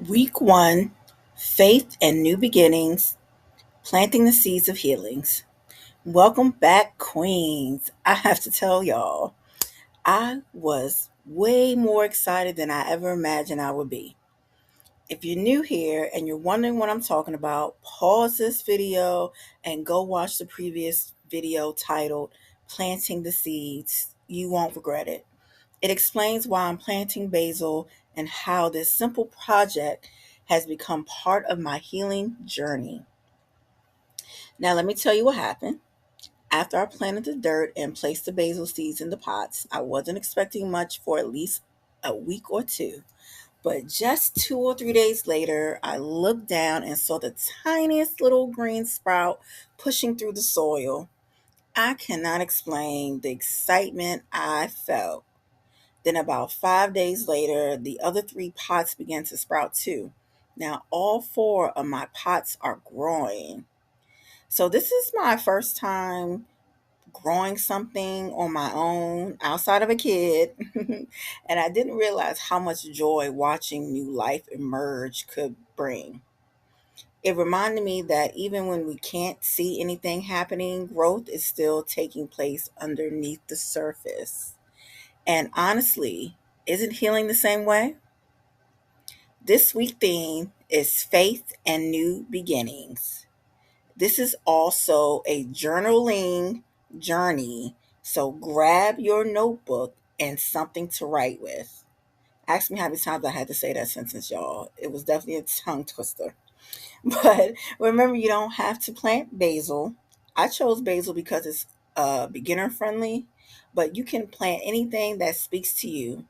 Week 1, Faith and New Beginnings, Planting the Seeds of Healings. Welcome back, Queens. I have to tell y'all, I was way more excited than I ever imagined I would be. If you're new here and you're wondering what I'm talking about, pause this video and go watch the previous video titled Planting the Seeds. You won't regret it. It explains why I'm planting basil and how this simple project has become part of my healing journey. Now, let me tell you what happened. After I planted the dirt and placed the basil seeds in the pots, I wasn't expecting much for at least a week or two. But just 2 or 3 days later, I looked down and saw the tiniest little green sprout pushing through the soil. I cannot explain the excitement I felt. Then, about 5 days later, the other three pots began to sprout too. Now, all four of my pots are growing. So, this is my first time growing something on my own outside of a kid. And I didn't realize how much joy watching new life emerge could bring. It reminded me that even when we can't see anything happening, growth is still taking place underneath the surface. And honestly, isn't healing the same way? This week theme is faith and new beginnings. This is also a journaling journey, so grab your notebook and something to write with. Ask me how many times I had to say that sentence, y'all. It was definitely a tongue twister. But remember, you don't have to plant basil. I chose basil because it's beginner friendly, but you can plant anything that speaks to you.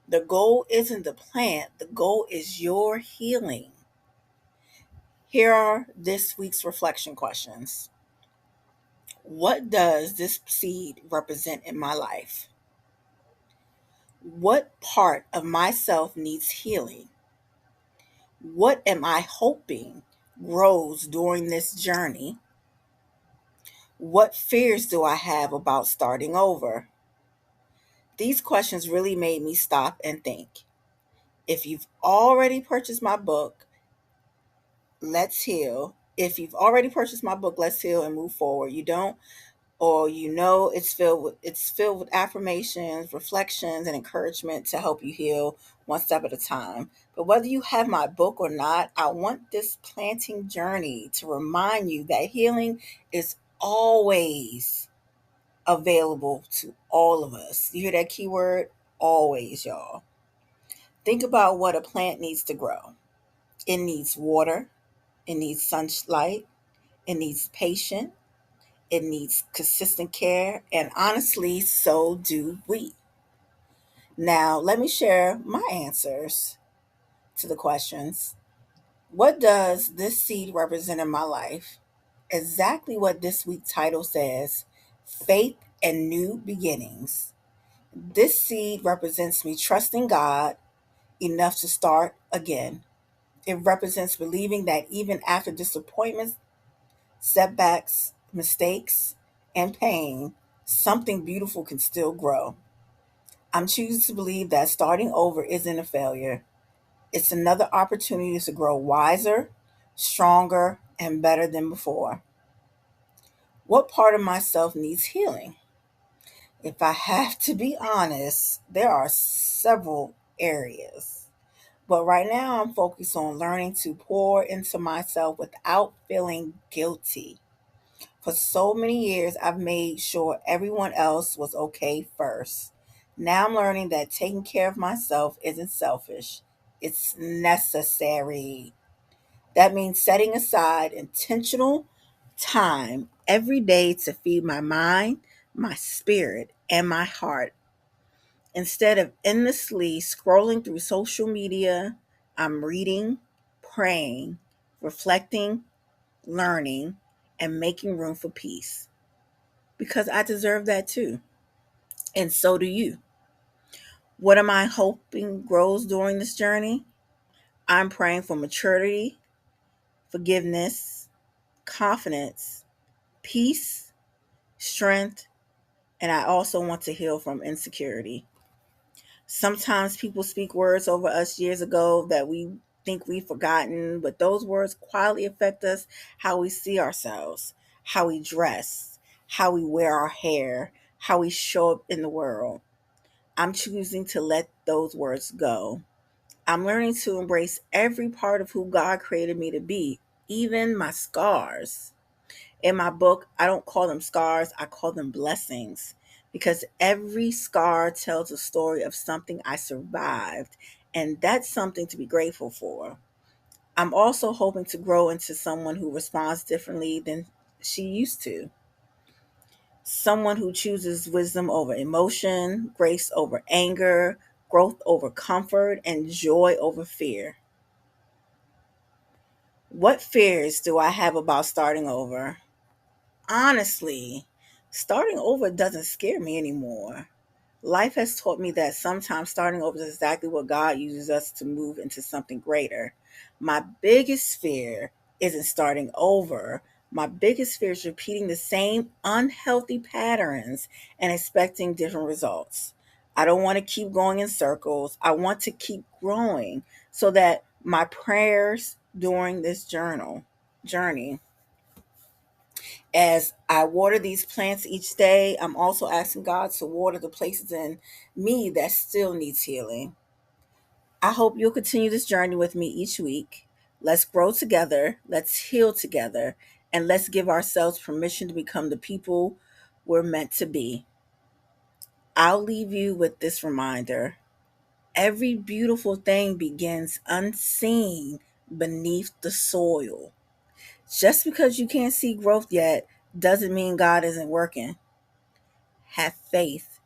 The goal isn't the plant, the goal is your healing. Here are this week's reflection questions. What does this seed represent in my life? What part of myself needs healing? What am I hoping grows during this journey? What fears do I have about starting over? These questions really made me stop and think. If you've already purchased my book, Let's Heal. If you've already purchased my book, Let's Heal and Move Forward, you don't, or it's filled with affirmations, reflections, and encouragement to help you heal one step at a time. But whether you have my book or not, I want this planting journey to remind you that healing is always available to all of us. You hear that keyword? Always, y'all. Think about what a plant needs to grow. It needs water, it needs sunlight, it needs patience, it needs consistent care, and honestly, so do we. Now, let me share my answers to the questions. What does this seed represent in my life? Exactly what this week title says: faith and new beginnings. This seed represents me trusting God enough to start again. It represents believing that even after disappointments, setbacks, mistakes, and pain, something beautiful can still grow. I'm choosing to believe that starting over isn't a failure. It's another opportunity to grow wiser, stronger, and better than before. What part of myself needs healing? If I have to be honest, there are several areas. But right now, I'm focused on learning to pour into myself without feeling guilty. For so many years, I've made sure everyone else was okay first. Now I'm learning that taking care of myself isn't selfish, it's necessary. That means setting aside intentional time every day to feed my mind, my spirit, and my heart. Instead of endlessly scrolling through social media, I'm reading, praying, reflecting, learning, and making room for peace. Because I deserve that too. And so do you. What am I hoping grows during this journey? I'm praying for maturity, forgiveness, confidence, peace, strength, and I also want to heal from insecurity. Sometimes people speak words over us years ago that we think we've forgotten, but those words quietly affect us, how we see ourselves, how we dress, how we wear our hair, how we show up in the world. I'm choosing to let those words go. I'm learning to embrace every part of who God created me to be, even my scars. In my book, I don't call them scars, I call them blessings, because every scar tells a story of something I survived, and that's something to be grateful for. I'm also hoping to grow into someone who responds differently than she used to. Someone who chooses wisdom over emotion, grace over anger, growth over comfort, and joy over fear. What fears do I have about starting over? Honestly, starting over doesn't scare me anymore. Life has taught me that sometimes starting over is exactly what God uses us to move into something greater. My biggest fear isn't starting over. My biggest fear is repeating the same unhealthy patterns and expecting different results. I don't want to keep going in circles. I want to keep growing so that my prayers during this journey, as I water these plants each day, I'm also asking God to water the places in me that still needs healing. I hope you'll continue this journey with me each week. Let's grow together, let's heal together, and let's give ourselves permission to become the people we're meant to be. I'll leave you with this reminder. Every beautiful thing begins unseen beneath the soil. Just because you can't see growth yet doesn't mean God isn't working. Have faith.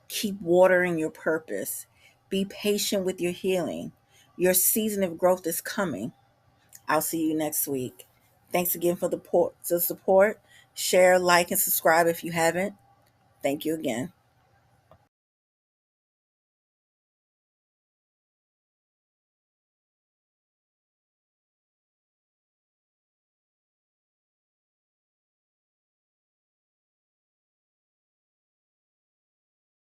Keep watering your purpose. Be patient with your healing. Your season of growth is coming. I'll see you next week. Thanks again for the support. Share, like, and subscribe if you haven't. Thank you again.